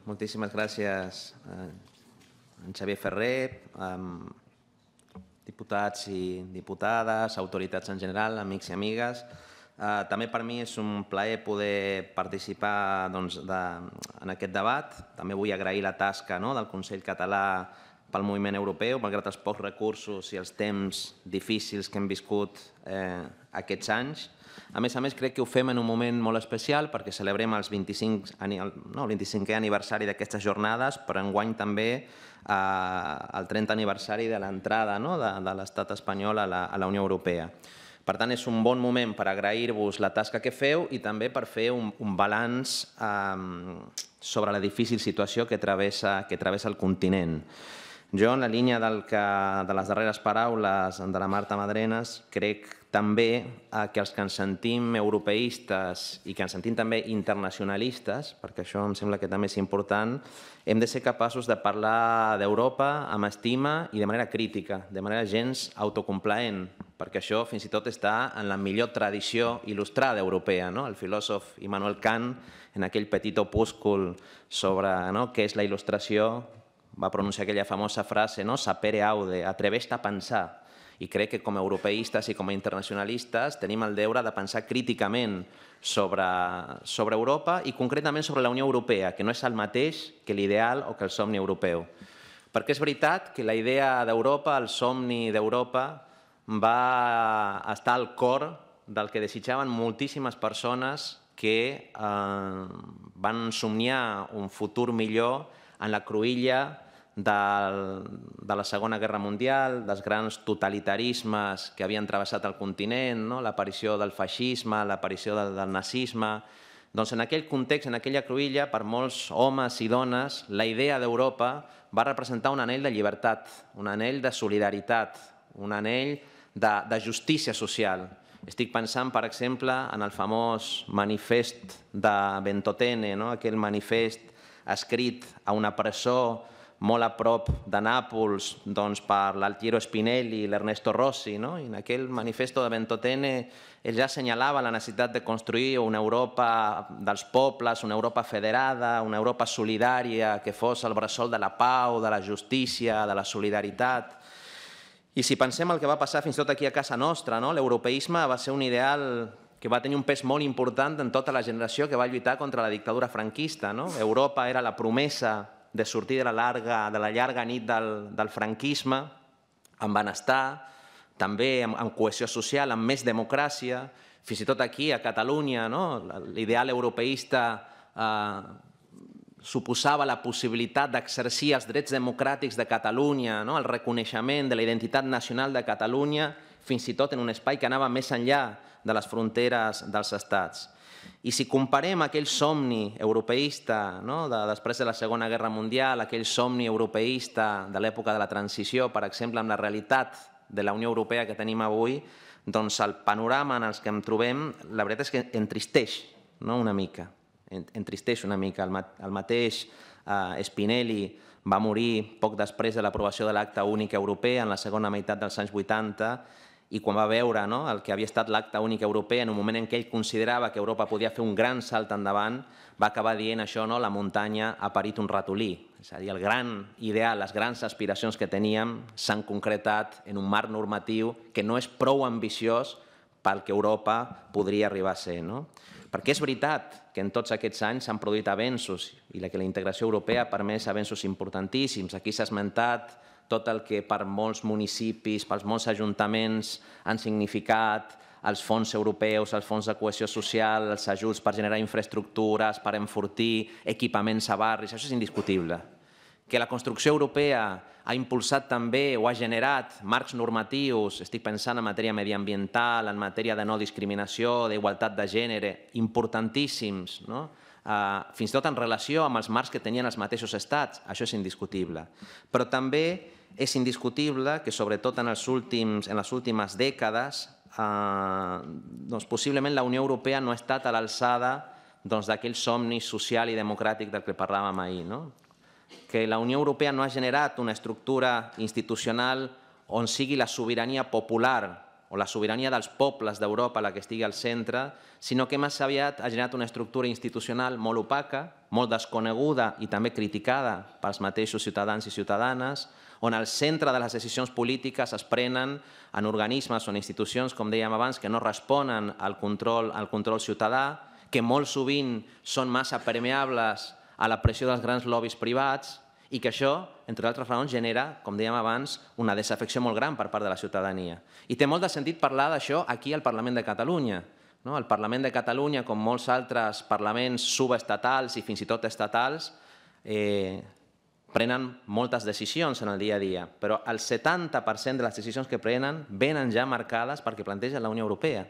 Moltíssimes gràcies a en Xavier Ferrer, diputats i diputades, autoritats en general, amics i amigues. També per mi és un plaer poder participar en aquest debat. També vull agrair la tasca del Consell Català pel moviment europeu, malgrat els pocs recursos i els temps difícils que hem viscut aquests anys. A més, crec que ho fem en un moment molt especial perquè celebrem el 25è aniversari d'aquestes jornades, però enguany també el 30è aniversari de l'entrada de l'estat espanyol a la Unió Europea. Per tant, és un bon moment per agrair-vos la tasca que feu i també per fer un balanç sobre la difícil situació que travessa el continent. Jo, en la línia de les darreres paraules de la Marta Madrenas, crec també que els que ens sentim europeistes i que ens sentim també internacionalistes, perquè això em sembla que també és important, hem de ser capaços de parlar d'Europa amb estima i de manera crítica, de manera gens autocomplaent, perquè això fins i tot està en la millor tradició il·lustrada europea. El filòsof Immanuel Kant, en aquell petit opúscul sobre què és la il·lustració, va pronunciar aquella famosa frase, sapere aude, atreveix-te a pensar. I crec que com a europeistes i com a internacionalistes tenim el deure de pensar críticament sobre Europa i concretament sobre la Unió Europea, que no és el mateix que l'ideal o que el somni europeu. Perquè és veritat que la idea d'Europa, el somni d'Europa, va estar al cor del que desitjaven moltíssimes persones que van somniar un futur millor en la cruïlla de la Segona Guerra Mundial, dels grans totalitarismes que havien travessat el continent, l'aparició del feixisme, l'aparició del nazisme. Doncs en aquell context, en aquella cruïlla, per molts homes i dones, la idea d'Europa va representar un anhel de llibertat, un anhel de solidaritat, un anhel de justícia social. Estic pensant, per exemple, en el famós manifest de Ventotene, aquell manifest escrit a una presó molt a prop de Nàpols per l'Altiero Spinelli i l'Ernesto Rossi. En aquell manifesto de Ventotene ell ja assenyalava la necessitat de construir una Europa dels pobles, una Europa federada, una Europa solidària que fos el bressol de la pau, de la justícia, de la solidaritat. I si pensem el que va passar fins i tot aquí a casa nostra, l'europeisme va ser un ideal que va tenir un pes molt important en tota la generació que va lluitar contra la dictadura franquista. Europa era la promesa de sortir de la llarga nit del franquisme amb benestar, també amb cohesió social, amb més democràcia. Fins i tot aquí, a Catalunya, l'ideal europeista suposava la possibilitat d'exercir els drets democràtics de Catalunya, el reconeixement de la identitat nacional de Catalunya, fins i tot en un espai que anava més enllà de les fronteres dels estats. I si comparem aquell somni europeista després de la Segona Guerra Mundial, aquell somni europeista de l'època de la transició, per exemple, amb la realitat de la Unió Europea que tenim avui, doncs el panorama en el que em trobem, la veritat és que entristeix una mica. Entristeix una mica. El mateix Spinelli va morir poc després de l'aprovació de l'Acta Única Europea en la segona meitat dels anys 80 i quan va veure el que havia estat l'Acta Única Europea en un moment en què ell considerava que Europa podia fer un gran salt endavant, va acabar dient això, la muntanya ha parit un ratolí. És a dir, el gran ideal, les grans aspiracions que teníem s'han concretat en un marc normatiu que no és prou ambiciós pel que Europa podria arribar a ser. Perquè és veritat que en tots aquests anys s'han produït avenços i que la integració europea ha permès avenços importantíssims. Aquí s'ha esmentat tot el que per molts municipis, per molts ajuntaments han significat els fons europeus, els fons de cohesió social, els ajuts per generar infraestructures, per enfortir equipaments a barris, això és indiscutible. Que la construcció europea ha impulsat també o ha generat marcs normatius, estic pensant en matèria mediambiental, en matèria de no discriminació, d'igualtat de gènere, importantíssims, fins i tot en relació amb els marcs que tenien els mateixos estats, això és indiscutible. Però també és indiscutible que, sobretot en les últimes dècades, possiblement la Unió Europea no ha estat a l'alçada d'aquell somni social i democràtic del que parlàvem ahir. Que la Unió Europea no ha generat una estructura institucional on sigui la sobirania popular o la sobirania dels pobles d'Europa la que estigui al centre, sinó que més aviat ha generat una estructura institucional molt opaca, molt desconeguda i també criticada pels mateixos ciutadans i ciutadanes, on al centre de les decisions polítiques es prenen en organismes o en institucions, com dèiem abans, que no responen al control ciutadà, que molt sovint són massa permeables a la pressió dels grans lobbies privats i que això, entre altres raons, genera, com dèiem abans, una desafecció molt gran per part de la ciutadania. I té molt de sentit parlar d'això aquí al Parlament de Catalunya. El Parlament de Catalunya, com molts altres parlaments subestatals i fins i tot estatals, prenen moltes decisions en el dia a dia, però el 70% de les decisions que prenen venen ja marcades perquè plantegen la Unió Europea.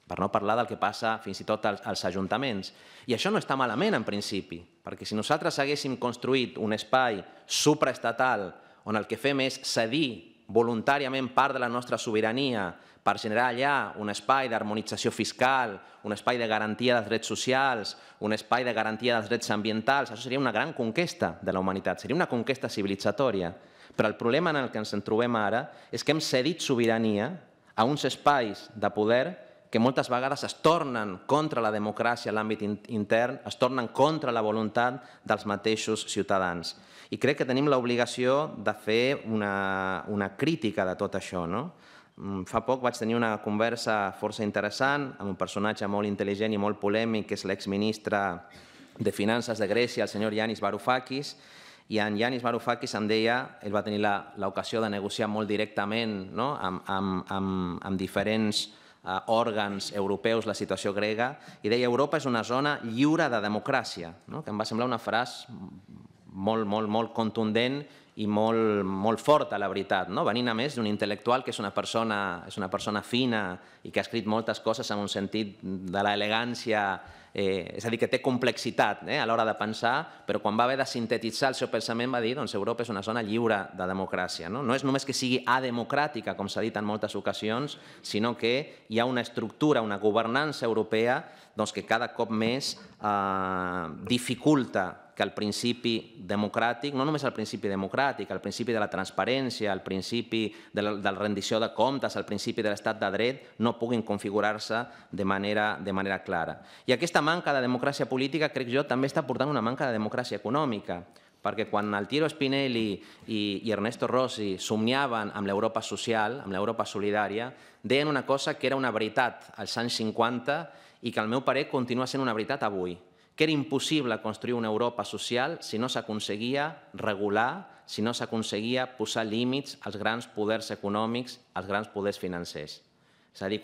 Per no parlar del que passa fins i tot als ajuntaments. I això no està malament en principi, perquè si nosaltres haguéssim construït un espai supraestatal on el que fem és cedir voluntàriament part de la nostra sobirania per generar allà un espai d'harmonització fiscal, un espai de garantia dels drets socials, un espai de garantia dels drets ambientals, això seria una gran conquesta de la humanitat, seria una conquesta civilitzatòria. Però el problema en el que ens en trobem ara és que hem cedit sobirania a uns espais de poder que moltes vegades es tornen contra la democràcia a l'àmbit intern, es tornen contra la voluntat dels mateixos ciutadans. I crec que tenim l'obligació de fer una crítica de tot això. Fa poc vaig tenir una conversa força interessant amb un personatge molt intel·ligent i molt polèmic, que és l'exministre de Finances de Grècia, el senyor Yanis Varoufakis, i en Yanis Varoufakis em deia, ell va tenir l'ocasió de negociar molt directament amb diferents òrgans europeus la situació grega, i deia Europa és una zona lliure de democràcia, que em va semblar una frase molt contundent i molt forta, la veritat, venint a més d'un intel·lectual que és una persona fina i que ha escrit moltes coses en un sentit de l'elegància, és a dir, que té complexitat a l'hora de pensar, però quan va haver de sintetitzar el seu pensament va dir que Europa és una zona lliure de democràcia. No és només que sigui ademocràtica, com s'ha dit en moltes ocasions, sinó que hi ha una estructura, una governança europea que cada cop més dificulta que el principi democràtic, no només el principi democràtic, el principi de la transparència, el principi de la rendició de comptes, el principi de l'estat de dret, no puguin configurar-se de manera clara. I aquesta manca de democràcia política, crec jo, també està portant una manca de democràcia econòmica, perquè quan Altiero Spinelli i Ernesto Rossi somniaven amb l'Europa social, amb l'Europa solidària, deien una cosa que era una veritat als anys 50 i que al meu parer continua sent una veritat avui, que era impossible construir una Europa social si no s'aconseguia regular, si no s'aconseguia posar límits als grans poders econòmics, als grans poders financers. És a dir,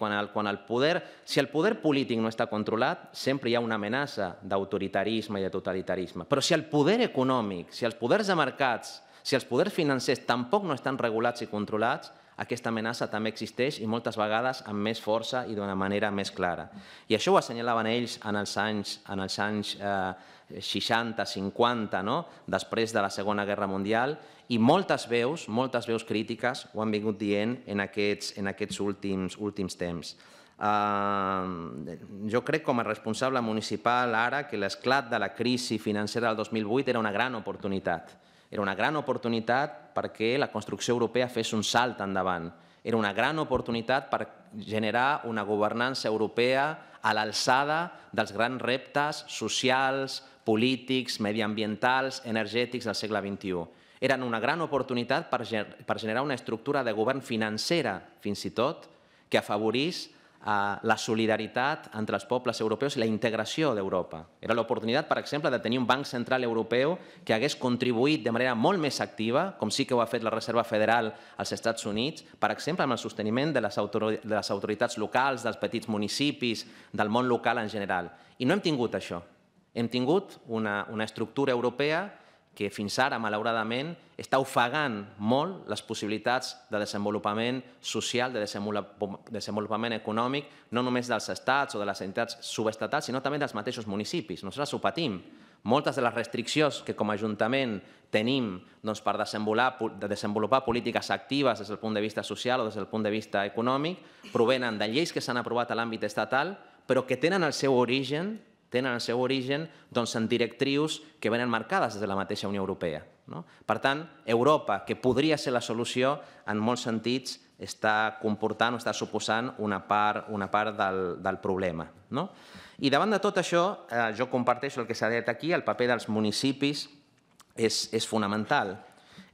si el poder polític no està controlat, sempre hi ha una amenaça d'autoritarisme i de totalitarisme. Però si el poder econòmic, si els poders de mercats, si els poders financers tampoc no estan regulats i controlats, aquesta amenaça també existeix i moltes vegades amb més força i d'una manera més clara. I això ho assenyalaven ells en els anys 60-50, després de la Segona Guerra Mundial, i moltes veus crítiques ho han vingut dient en aquests últims temps. Jo crec com a responsable municipal ara que l'esclat de la crisi financera del 2008 era una gran oportunitat. Era una gran oportunitat perquè la construcció europea fes un salt endavant. Era una gran oportunitat per generar una governança europea a l'alçada dels grans reptes socials, polítics, mediambientals, energètics del segle XXI. Eren una gran oportunitat per generar una estructura de govern financera, fins i tot, que afavorís la solidaritat entre els pobles europeus i la integració d'Europa. Era l'oportunitat, per exemple, de tenir un banc central europeu que hagués contribuït de manera molt més activa, com sí que ho ha fet la Reserva Federal als Estats Units, per exemple, amb el sosteniment de les autoritats locals, dels petits municipis, del món local en general. I no hem tingut això. Hem tingut una estructura europea que fins ara, malauradament, està ofegant molt les possibilitats de desenvolupament social, de desenvolupament econòmic, no només dels estats o de les entitats subestatals, sinó també dels mateixos municipis. Nosaltres ho patim. Moltes de les restriccions que com a Ajuntament tenim per desenvolupar polítiques actives des del punt de vista social o des del punt de vista econòmic provenen de lleis que s'han aprovat a l'àmbit estatal, però que tenen el seu origen en directrius que venen marcades des de la mateixa Unió Europea. Per tant, Europa, que podria ser la solució, en molts sentits, està comportant o està suposant una part del problema. I davant de tot això, jo comparteixo el que s'ha dit aquí, el paper dels municipis és fonamental.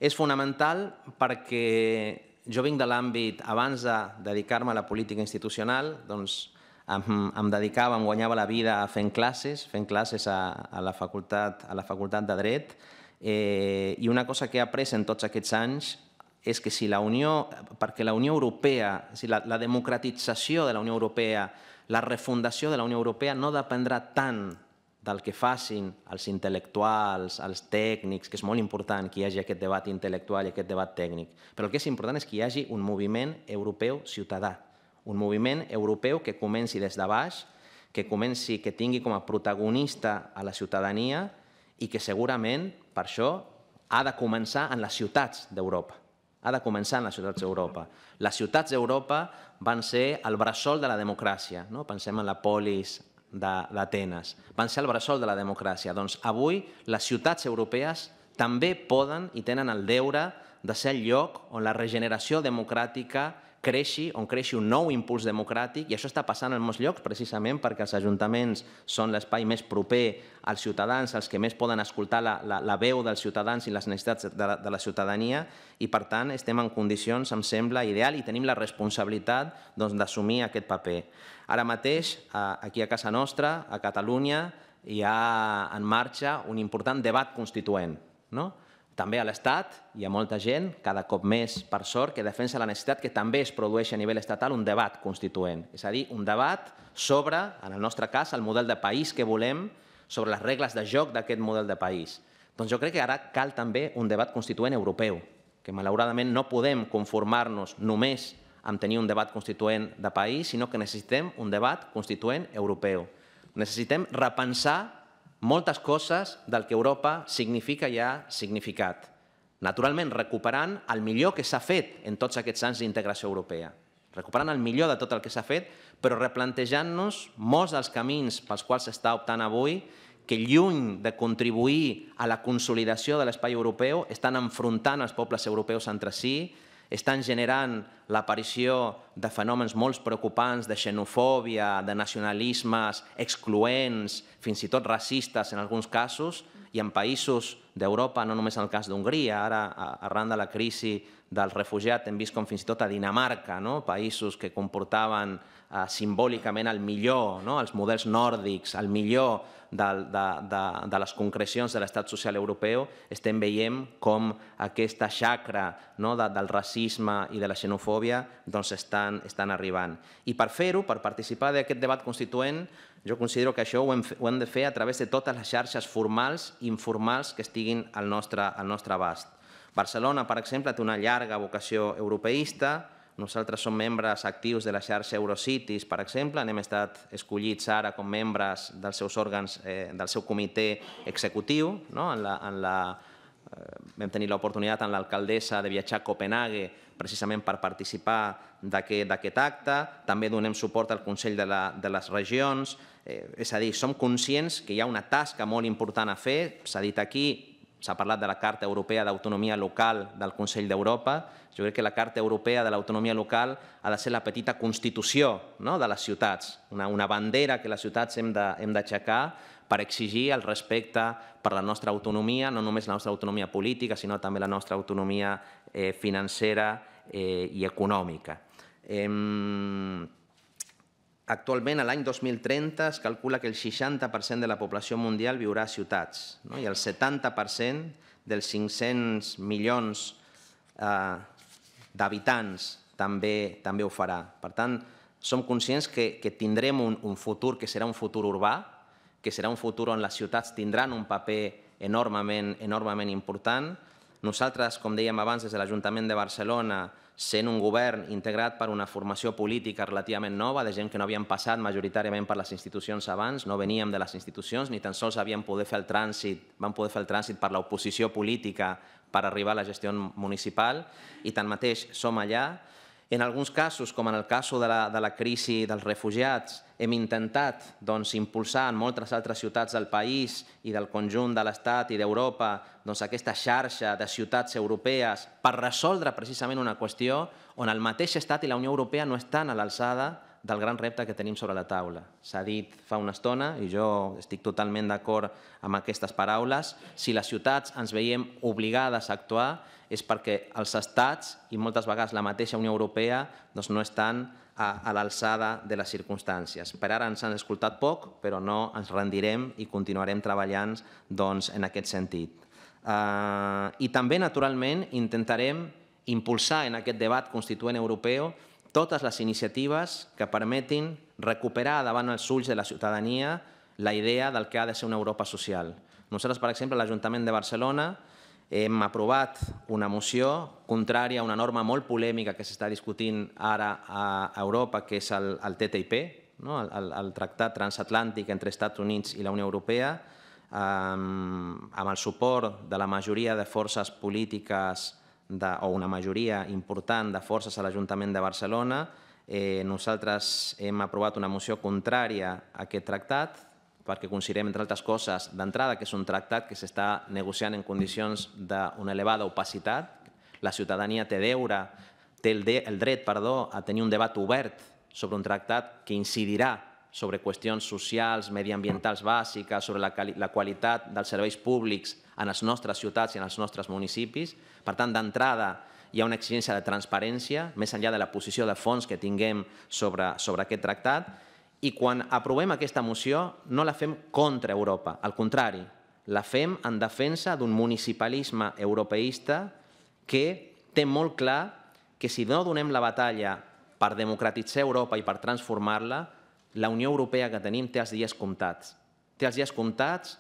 És fonamental perquè jo vinc de l'àmbit, abans de dedicar-me a la política institucional, doncs em dedicava, em guanyava la vida fent classes a la facultat de Dret, i una cosa que he après en tots aquests anys és que perquè la Unió Europea, la democratització de la Unió Europea, la refundació de la Unió Europea no dependrà tant del que facin els intel·lectuals, els tècnics, que és molt important que hi hagi aquest debat intel·lectual i aquest debat tècnic, però el que és important és que hi hagi un moviment europeu ciutadà, un moviment europeu que comenci des de baix, que tingui com a protagonista a la ciutadania i que segurament, per això, ha de començar en les ciutats d'Europa. Ha de començar en les ciutats d'Europa. Les ciutats d'Europa van ser el bressol de la democràcia. Pensem en la polis d'Atenes. Van ser el bressol de la democràcia. Doncs avui les ciutats europees també poden i tenen el deure de ser el lloc on la regeneració democràtica creixi, on creixi un nou impuls democràtic, i això està passant en molts llocs precisament perquè els ajuntaments són l'espai més proper als ciutadans, els que més poden escoltar la veu dels ciutadans i les necessitats de la ciutadania, i per tant estem en condicions, em sembla, ideal, i tenim la responsabilitat d'assumir aquest paper. Ara mateix, aquí a casa nostra, a Catalunya, hi ha en marxa un important debat constituent. També a l'Estat hi ha molta gent, cada cop més, per sort, que defensa la necessitat que també es produeixi a nivell estatal un debat constituent. És a dir, un debat sobre, en el nostre cas, el model de país que volem, sobre les regles de joc d'aquest model de país. Doncs jo crec que ara cal també un debat constituent europeu, que malauradament no podem conformar-nos només amb tenir un debat constituent de país, sinó que necessitem un debat constituent europeu. Necessitem repensar moltes coses del que Europa significa i ha significat. Naturalment, recuperant el millor que s'ha fet en tots aquests anys d'integració europea. Recuperant el millor de tot el que s'ha fet, però replantejant-nos molts dels camins pels quals s'està optant avui, que lluny de contribuir a la consolidació de l'espai europeu, estan enfrontant els pobles europeus entre si, estan generant l'aparició de fenòmens molt preocupants de xenofòbia, de nacionalismes excloents, fins i tot racistes en alguns casos, i en països d'Europa, no només en el cas d'Hongria, ara arran de la crisi dels refugiats hem vist com fins i tot a Dinamarca, països que comportaven simbòlicament el millor, els models nòrdics, el millor de les concrecions de l'estat social europeu, estem veient com aquesta xacra del racisme i de la xenofòbia estan arribant. I per fer-ho, per participar d'aquest debat constituent, jo considero que això ho hem de fer a través de totes les xarxes formals i informals que estiguin al nostre abast. Barcelona, per exemple, té una llarga vocació europeista. Nosaltres som membres actius de la xarxa Eurocities, per exemple. Hem estat escollits ara com membres dels seus òrgans, del seu comitè executiu. Vam tenir l'oportunitat amb l'alcaldessa de viatjar a Copenhague precisament per participar d'aquest acte. També donem suport al Consell de les Regions. És a dir, som conscients que hi ha una tasca molt important a fer. S'ha dit aquí, s'ha parlat de la Carta Europea d'Autonomia Local del Consell d'Europa. Jo crec que la Carta Europea de l'Autonomia Local ha de ser la petita constitució de les ciutats, una bandera que les ciutats hem d'aixecar per exigir el respecte per la nostra autonomia, no només la nostra autonomia política, sinó també la nostra autonomia financera i econòmica. Actualment, a l'any 2030, es calcula que el 60% de la població mundial viurà a ciutats i el 70% dels 500 milions d'habitants també ho farà. Per tant, som conscients que tindrem un futur que serà un futur urbà, que serà un futur on les ciutats tindran un paper enormement important. Nosaltres, com dèiem abans, des de l'Ajuntament de Barcelona, sent un govern integrat per una formació política relativament nova, de gent que no havien passat majoritàriament per les institucions abans, no veníem de les institucions, ni tan sols vam poder fer el trànsit per l'oposició política per arribar a la gestió municipal, i tanmateix som allà. En alguns casos, com en el cas de la crisi dels refugiats, hem intentat impulsar en moltes altres ciutats del país i del conjunt de l'Estat i d'Europa aquesta xarxa de ciutats europees per resoldre precisament una qüestió on el mateix Estat i la Unió Europea no estan a l'alçada del gran repte que tenim sobre la taula. S'ha dit fa una estona, i jo estic totalment d'acord amb aquestes paraules, si les ciutats ens veiem obligades a actuar és perquè els estats i moltes vegades la mateixa Unió Europea no estan a l'alçada de les circumstàncies. Per ara ens han escoltat poc, però no ens rendirem i continuarem treballant en aquest sentit. I també, naturalment, intentarem impulsar en aquest debat constituent europeu totes les iniciatives que permetin recuperar davant els ulls de la ciutadania la idea del que ha de ser una Europa social. Nosaltres, per exemple, a l'Ajuntament de Barcelona hem aprovat una moció contrària a una norma molt polèmica que s'està discutint ara a Europa, que és el TTIP, el Tractat Transatlàntic entre Estats Units i la Unió Europea, amb el suport de la majoria de forces polítiques o una majoria important de forces a l'Ajuntament de Barcelona. Nosaltres hem aprovat una moció contrària a aquest tractat perquè considerem, entre altres coses, d'entrada que és un tractat que s'està negociant en condicions d'una elevada opacitat. La ciutadania té el dret a tenir un debat obert sobre un tractat que incidirà sobre qüestions socials, mediambientals bàsiques, sobre la qualitat dels serveis públics en les nostres ciutats i en els nostres municipis. Per tant, d'entrada, hi ha una exigència de transparència, més enllà de la posició de fons que tinguem sobre aquest tractat. I quan aprovem aquesta moció no la fem contra Europa, al contrari, la fem en defensa d'un municipalisme europeista que té molt clar que si no donem la batalla per democratitzar Europa i per transformar-la, la Unió Europea que tenim té els dies comptats. Té els dies comptats,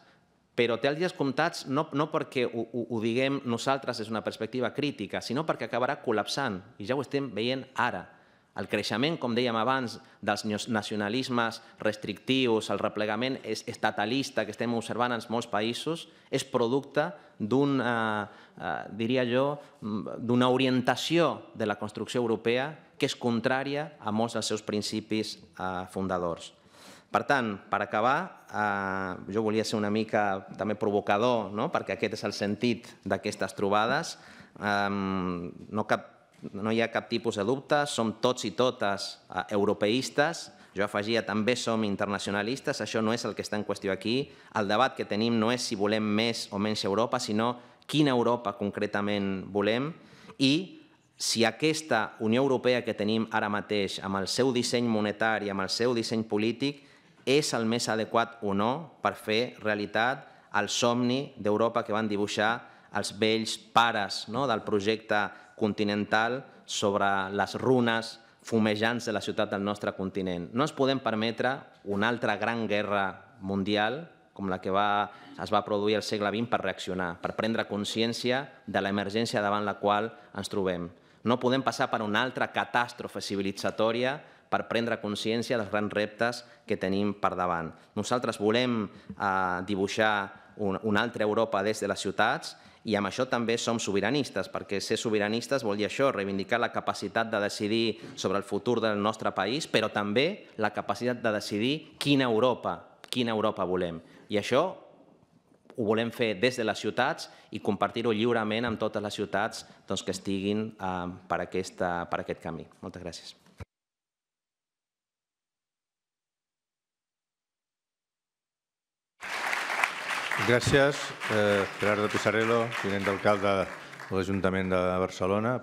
però té els dies comptats no perquè ho diguem nosaltres des d'una perspectiva crítica, sinó perquè acabarà col·lapsant, i ja ho estem veient ara. El creixement, com dèiem abans, dels nacionalismes restrictius, el replegament estatalista que estem observant en molts països, és producte diria jo, d'una orientació de la construcció europea que és contrària a molts dels seus principis fundadors. Per tant, per acabar, jo volia ser una mica també provocador, perquè aquest és el sentit d'aquestes trobades. No hi ha cap tipus de dubte, som tots i totes europeistes, jo afegia també som internacionalistes, això no és el que està en qüestió aquí. El debat que tenim no és si volem més o menys Europa, sinó quina Europa concretament volem i si aquesta Unió Europea que tenim ara mateix, amb el seu disseny monetari, amb el seu disseny polític, és el més adequat o no per fer realitat el somni d'Europa que van dibuixar els vells pares del projecte continental sobre les runes fumejants de la ciutat del nostre continent. No ens podem permetre una altra gran guerra mundial com la que es va produir al segle XX per reaccionar, per prendre consciència de l'emergència davant la qual ens trobem. No podem passar per una altra catàstrofe civilitzatòria per prendre consciència dels grans reptes que tenim per davant. Nosaltres volem dibuixar una altra Europa des de les ciutats i amb això també som sobiranistes, perquè ser sobiranistes vol dir això, reivindicar la capacitat de decidir sobre el futur del nostre país, però també la capacitat de decidir quina Europa volem. I això ho volem fer des de les ciutats i compartir-ho lliurement amb totes les ciutats que estiguin per aquest camí. Moltes gràcies. Gràcies, Gerardo Pisarello, tinent d'alcalde de l'Ajuntament de Barcelona.